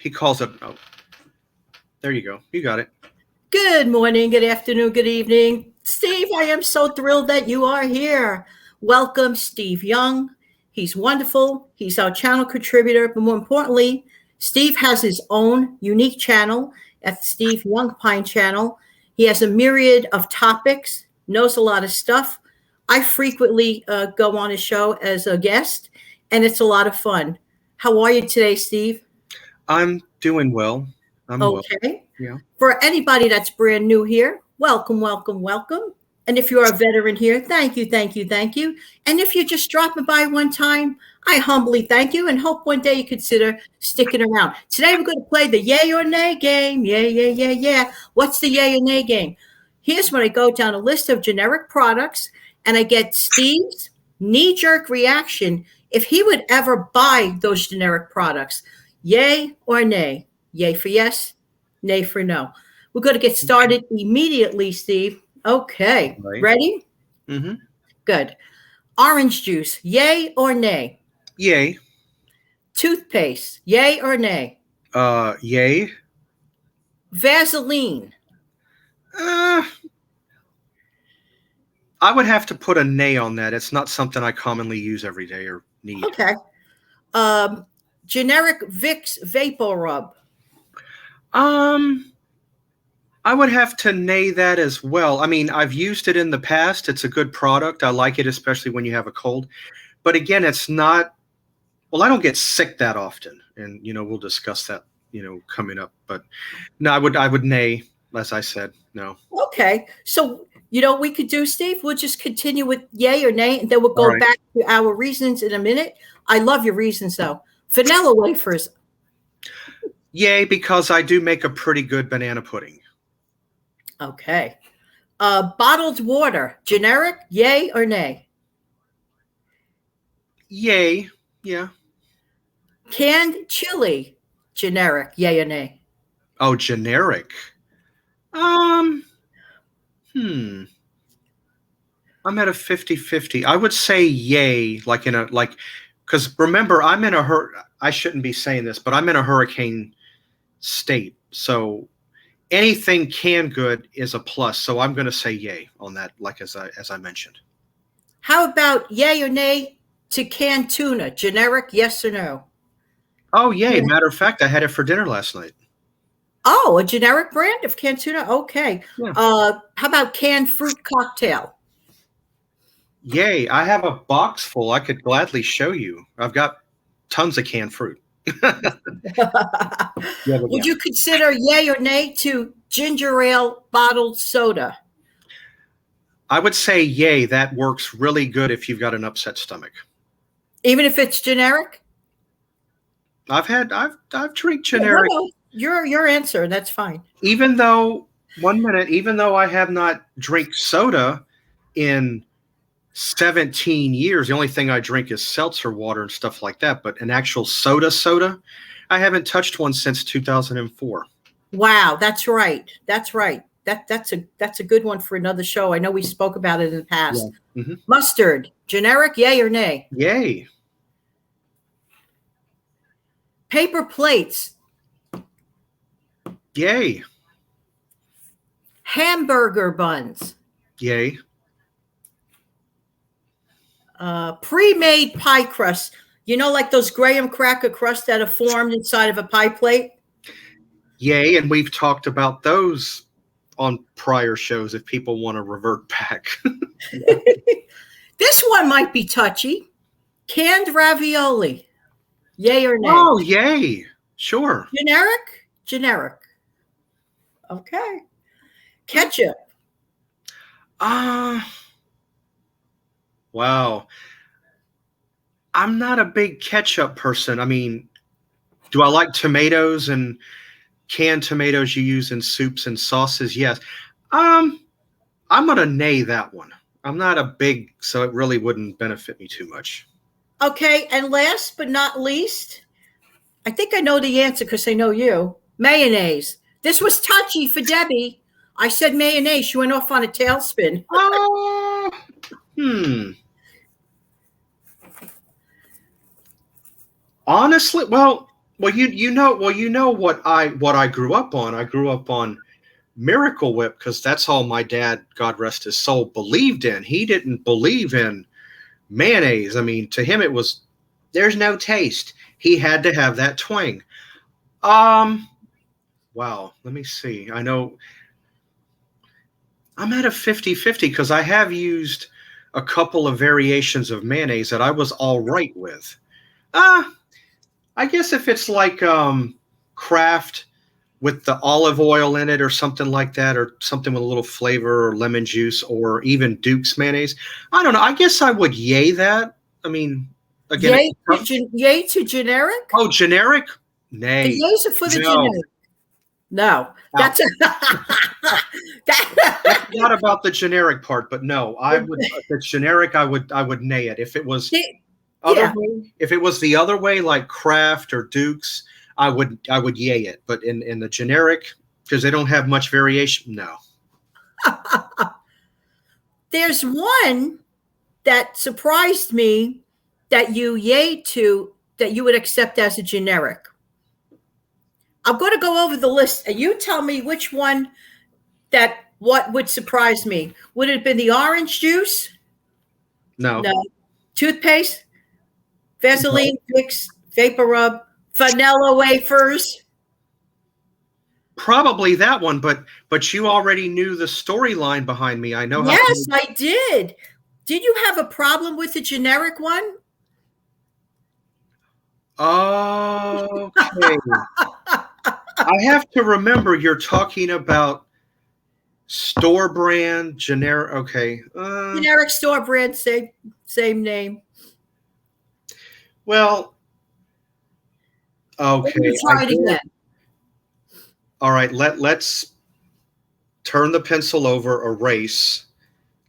he calls it. Oh, there you go. You got it. Good morning, good afternoon, good evening. Steve, I am so thrilled that you are here. Welcome, Steve Young. He's wonderful. He's our channel contributor, but more importantly, Steve has his own unique channel at Steve Young Pine channel. He has a myriad of topics, knows a lot of stuff. I frequently go on his show as a guest, and it's a lot of fun. How are you today, Steve? I'm doing well. I'm well. Okay. Yeah. For anybody that's brand new here, welcome, welcome, welcome. And if you're a veteran here, thank you, thank you, thank you. And if you're just dropping by one time, I humbly thank you and hope one day you consider sticking around. Today we're going to play the yay or nay game. Yeah, yeah, yeah, yeah. What's the yay or nay game? Here's when I go down a list of generic products and I get Steve's knee-jerk reaction if he would ever buy those generic products. Yay or nay? Yay for yes, nay for no. We're going to get started immediately, Steve. Okay. Right. Ready? Mm-hmm. Good. Orange juice, yay or nay? Yay. Toothpaste, yay or nay? Yay. Vaseline. I would have to put a nay on that. It's not something I commonly use every day or need. Okay. Generic Vicks Vapor Rub. I would have to nay that as well. I mean, I've used it in the past. It's a good product. I like it, especially when you have a cold. But again, it's not, well, I don't get sick that often. And, we'll discuss that, coming up. But no, I would nay, as I said, no. Okay. So, we could do, Steve? We'll just continue with yay or nay, and then we'll go back to our reasons in a minute. I love your reasons, though. Vanilla wafers. Yay, because I do make a pretty good banana pudding. Okay. Bottled water, generic, yay or nay? Yay, yeah. Canned chili, generic, yay or nay? Oh, generic. I'm at a 50-50. I would say yay, because remember, I shouldn't be saying this, but I'm in a hurricane state. So anything canned good is a plus. So I'm going to say yay on that, as I mentioned. How about yay or nay to canned tuna, generic, yes or no? Oh, yay. Matter of fact, I had it for dinner last night. Oh, a generic brand of canned tuna? Okay. Yeah. How about canned fruit cocktail? Yay. I have a box full. I could gladly show you. I've got tons of canned fruit. Would you consider yay or nay to ginger ale bottled soda? I would say yay. That works really good if you've got an upset stomach. Even if it's generic? I've drank generic. No, your answer. That's fine. Even though I have not drank soda in 17 years, the only thing I drink is seltzer water and stuff like that. But an actual soda, I haven't touched one since 2004. Wow, that's right. That's right. That's a good one for another show. I know we spoke about it in the past. Yeah. Mm-hmm. Mustard, generic, yay or nay? Yay. Paper plates. Yay. Hamburger buns. Yay. Pre-made pie crust. Like those graham cracker crusts that are formed inside of a pie plate? Yay, and we've talked about those on prior shows if people want to revert back. This one might be touchy. Canned ravioli. Yay or nay? Oh, yay. Sure. Generic. Okay. Ketchup. Wow. I'm not a big ketchup person. I mean, do I like tomatoes and canned tomatoes you use in soups and sauces? Yes. I'm going to nay that one. I'm not a big, so it really wouldn't benefit me too much. Okay. And last but not least, I think I know the answer because I know you. Mayonnaise. This was touchy for Debbie. I said mayonnaise. She went off on a tailspin. Honestly, well, well, you know what I grew up on. I grew up on Miracle Whip because that's all my dad, God rest his soul, believed in. He didn't believe in mayonnaise. I mean, to him it was there's no taste. He had to have that twang. Um, wow, let me see. I know I'm at a 50-50 because I have used a couple of variations of mayonnaise that I was all right with. Ah, I guess if it's like Kraft with the olive oil in it or something like that, or something with a little flavor or lemon juice, or even Duke's mayonnaise. I don't know. I guess I would yay that. I mean, again, Yay to, yay to generic? oh, generic? The Nay. yays are for the No. generic. No, Out. that's I forgot about the generic part, but no, I would if it's generic, I would nay it. If it was other yeah. way, if it was the other way, like Kraft or Duke's, I would yay it. But in the generic, because they don't have much variation, no. There's one that surprised me that you yay to that you would accept as a generic. I'm going to go over the list and you tell me which one what would surprise me. Would it have been the orange juice? No. No. Toothpaste? Vaseline, Vicks, Vapor Rub, vanilla wafers? Probably that one, but you already knew the storyline behind me. I know how. Yes, I did. Did you have a problem with the generic one? Okay. I have to remember you're talking about store brand, generic. Okay. Generic store brand, same name. Well, Let me okay. try it again. All right. Let's turn the pencil over, erase.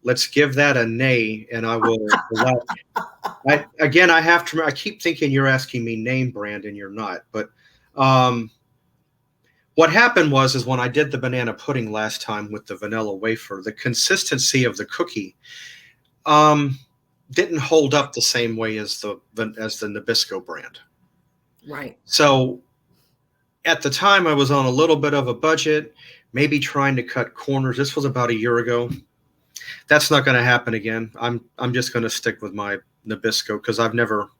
Let's give that a nay, and I will. I have to. I keep thinking you're asking me name brand, and you're not. But what happened is when I did the banana pudding last time with the vanilla wafer, the consistency of the cookie didn't hold up the same way as the Nabisco brand. Right. So at the time, I was on a little bit of a budget, maybe trying to cut corners. This was about a year ago. That's not going to happen again. I'm just going to stick with my Nabisco because I've never.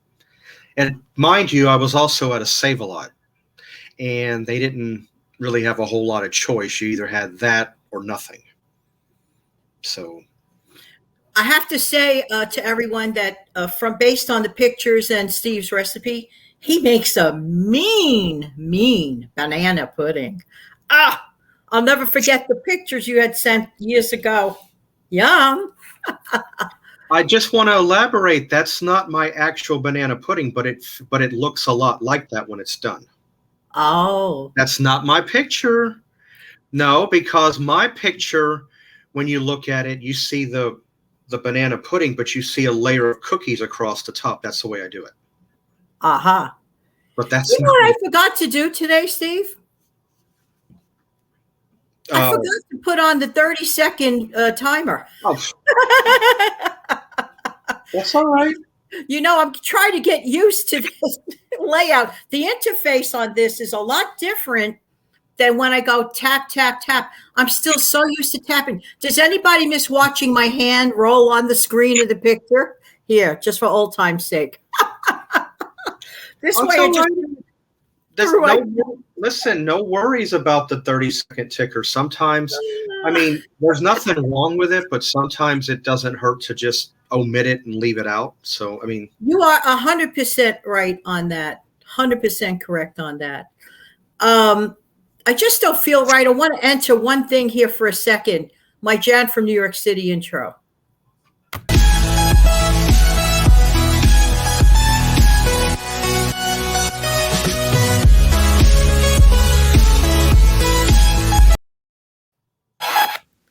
And mind you, I was also at a Save-A-Lot, and they didn't really have a whole lot of choice. You either had that or nothing. So I have to say to everyone that from based on the pictures and Steve's recipe, he makes a mean banana pudding. Ah, I'll never forget the pictures you had sent years ago. Yum. I just want to elaborate. That's not my actual banana pudding, but it looks a lot like that when it's done. Oh. That's not my picture. No, because my picture, when you look at it, you see the banana pudding, but you see a layer of cookies across the top. That's the way I do it. Uh-huh. But that's you know what I forgot to do today, Steve? I forgot to put on the 30-second timer. Oh, that's all right. You know, I'm trying to get used to this layout. The interface on this is a lot different than when I go tap, tap, tap. I'm still so used to tapping. Does anybody miss watching my hand roll on the screen of the picture? Here, just for old time's sake. This way it just listen, no worries about the 30-second ticker. Sometimes, I mean, there's nothing wrong with it, but sometimes it doesn't hurt to just omit it and leave it out. So, I mean, you are 100% right on that. 100% correct on that. I just don't feel right. I want to enter one thing here for a second. My Jan from New York City intro.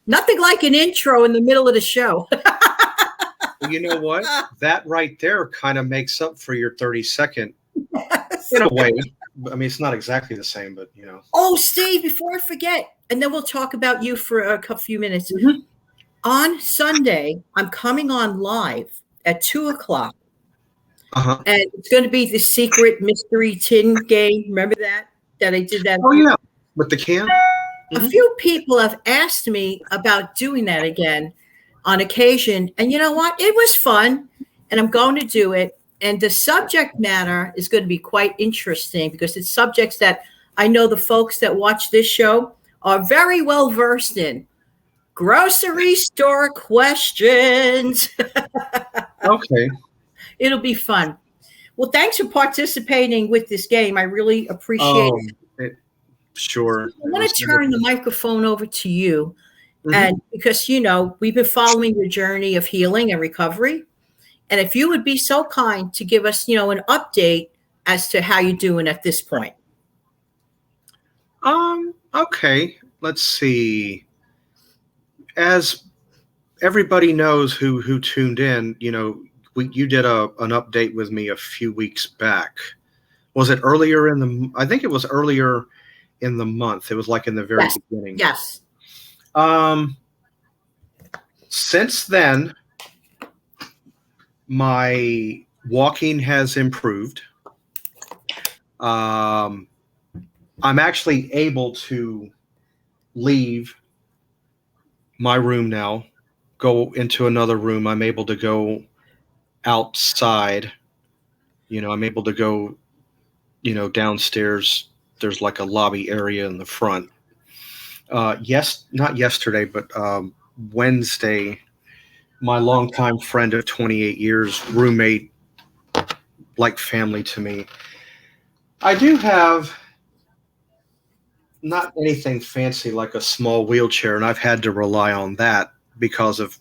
Nothing like an intro in the middle of the show. you know what? That right there kind of makes up for your 30-second in a way. I mean, it's not exactly the same, but you know. Oh, Steve, before I forget, and then we'll talk about you for a few minutes. Mm-hmm. On Sunday, I'm coming on live at 2:00. Uh-huh. And it's going to be the secret mystery tin game. Remember that? That I did that. Oh yeah, with the can. A Mhm. few people have asked me about doing that again on occasion. And you know what? It was fun. And I'm going to do it. And the subject matter is going to be quite interesting because it's subjects that I know the folks that watch this show are very well versed in. Grocery store questions. Okay. It'll be fun. Well, thanks for participating with this game. I really appreciate Oh, it. sure. I It want was to never. turn the microphone over to you. Mhm. And because, we've been following your journey of healing and recovery. And if you would be so kind to give us, an update as to how you're doing at this point. Okay. Let's see. As everybody knows who tuned in, you did an update with me a few weeks back. Was it earlier in the? I think it was earlier in the month. It was like in the very Yes. beginning. Yes. Um, since then, my walking has improved. Um, I'm actually able to leave my room now, go into another room. I'm able to go outside. I'm able to go, downstairs. There's like a lobby area in the front. Yes, not yesterday, but Wednesday, my longtime friend of 28 years, roommate, like family to me. I do have not anything fancy like a small wheelchair, and I've had to rely on that because of,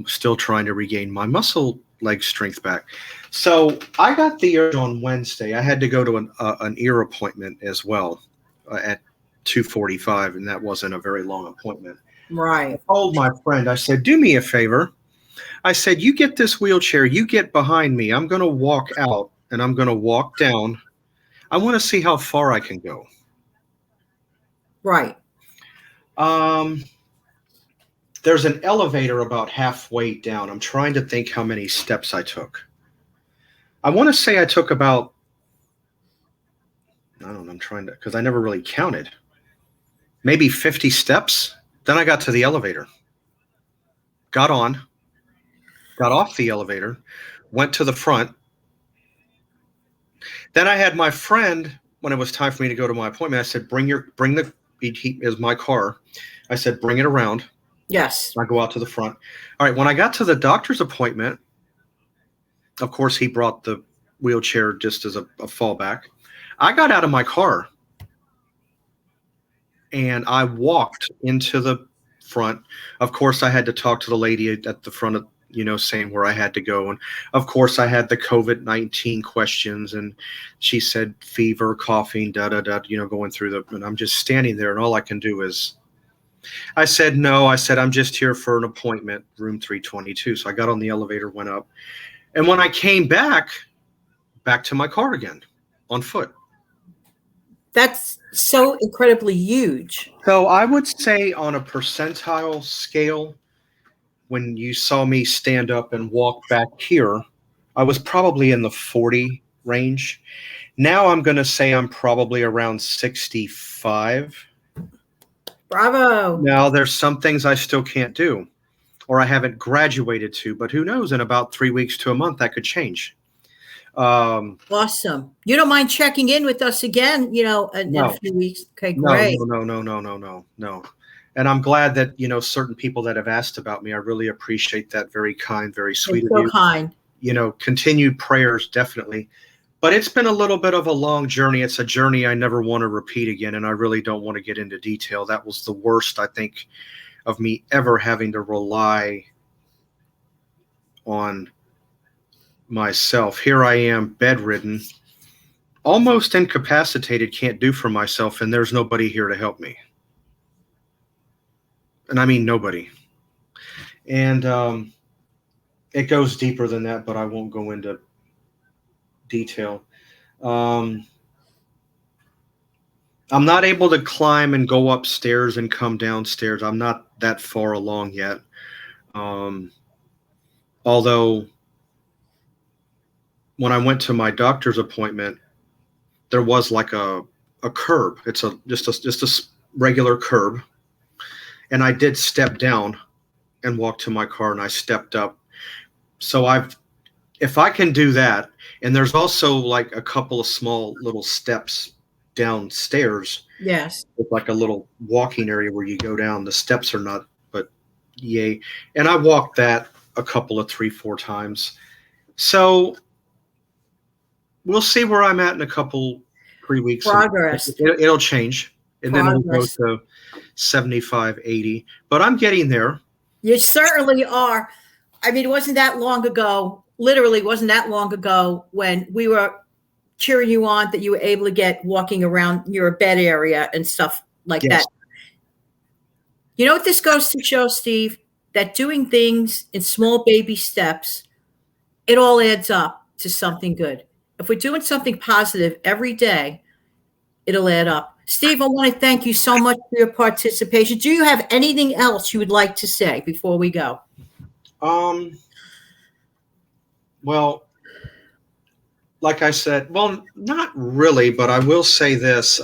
still trying to regain my muscle leg strength back. So I got the urge on Wednesday. I had to go to an ear appointment as well at 2:45, and that wasn't a very long appointment. I Right. told my friend, I said, do me a favor. I said, you get this wheelchair, you get behind me. I'm going to walk out and I'm going to walk down. I want to see how far I can go. Right. Um, there's an elevator about halfway down. I'm trying to think how many steps I took. I want to say I took about, I don't know, I'm trying to, because I never really counted, maybe 50 steps. Then I got to the elevator, got on, got off the elevator, went to the front. Then I had my friend, when it was time for me to go to my appointment, I said, bring the, he is my car. I said, bring it around. Yes. I go out to the front. All right. When I got to the doctor's appointment, of course, he brought the wheelchair just as a fallback. I got out of my car and I walked into the front. Of course, I had to talk to the lady at the front of, saying where I had to go. And of course, I had the COVID-19 questions, and she said fever, coughing, da da da, going through and I'm just standing there, and all I can do is, I said, no, I said, I'm just here for an appointment, room 322. So I got on the elevator, went up. And when I came back to my car again on foot. That's so incredibly huge. So I would say on a percentile scale, when you saw me stand up and walk back here, I was probably in the 40 range. Now I'm going to say I'm probably around 65. Bravo. Now there's some things I still can't do or I haven't graduated to, but who knows, in about 3 weeks to a month, that could change. Awesome. You don't mind checking in with us again, in a No, few weeks. Okay, no, great. no, no, no, no, no, no, no. And I'm glad that, certain people that have asked about me, I really appreciate that. Very kind, very sweet It's of so you. kind. Continued prayers, definitely. But it's been a little bit of a long journey. It's a journey I never want to repeat again. And I really don't want to get into detail. That was the worst, I think, of me ever having to rely on myself. Here I am, bedridden, almost incapacitated, can't do for myself, and there's nobody here to help me. And I mean nobody. And it goes deeper than that, but I won't go into detail. Um, I'm not able to climb and go upstairs and come downstairs. I'm not that far along yet. Although when I went to my doctor's appointment, there was like a curb. It's just a regular curb, and I did step down and walk to my car, and I stepped up. So if I can do that, and there's also like a couple of small little steps downstairs Yes. with like a little walking area where you go down. The steps are not, but yay. And I walked that a couple of 3, 4 times. So we'll see where I'm at in a couple, 3 weeks. Progress. It'll change. And then it'll go Progress. to 75, 80. But I'm getting there. You certainly are. I mean, it wasn't that long ago, literally wasn't that long ago when we were cheering you on that you were able to get walking around your bed area and stuff like Yes. that. You know what this goes to show, Steve? That doing things in small baby steps, it all adds up to something good. If we're doing something positive every day, it'll add up. Steve, I want to thank you so much for your participation. Do you have anything else you would like to say before we go? Well, like I said, well, not really, but I will say this.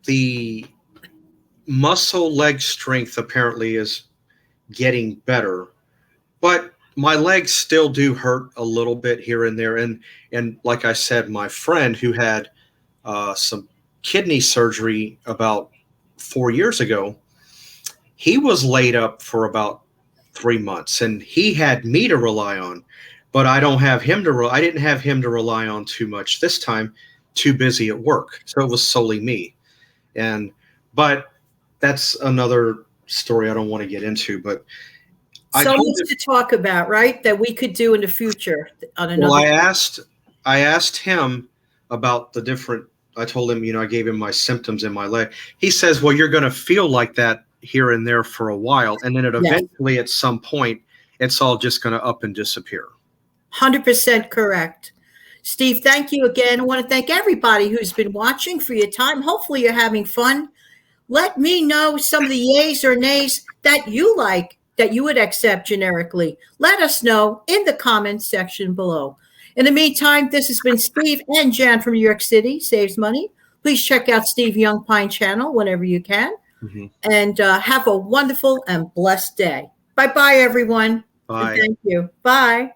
The muscle leg strength apparently is getting better, but my legs still do hurt a little bit here and there. And like I said, my friend who had some kidney surgery about 4 years ago, he was laid up for about 3 months, and he had me to rely on, but I didn't have him to rely on too much this time, too busy at work. So it was solely me. But that's another story I don't want to get into, but So much to talk about, right? That we could do in the future on another. Well, I asked him about the different. I told him, I gave him my symptoms in my leg. He says, "Well, you're going to feel like that here and there for a while, and then eventually, at some point, it's all just going to up and disappear." 100% correct. Steve, thank you again. I want to thank everybody who's been watching for your time. Hopefully, you're having fun. Let me know some of the yays or nays that you like, that you would accept generically. Let us know in the comments section below. In the meantime, this has been Steve and Jan from New York City, Saves Money. Please check out Steve Youngpine channel whenever you can. Mm-hmm. And have a wonderful and blessed day. Bye-bye, everyone. Bye. And thank you. Bye.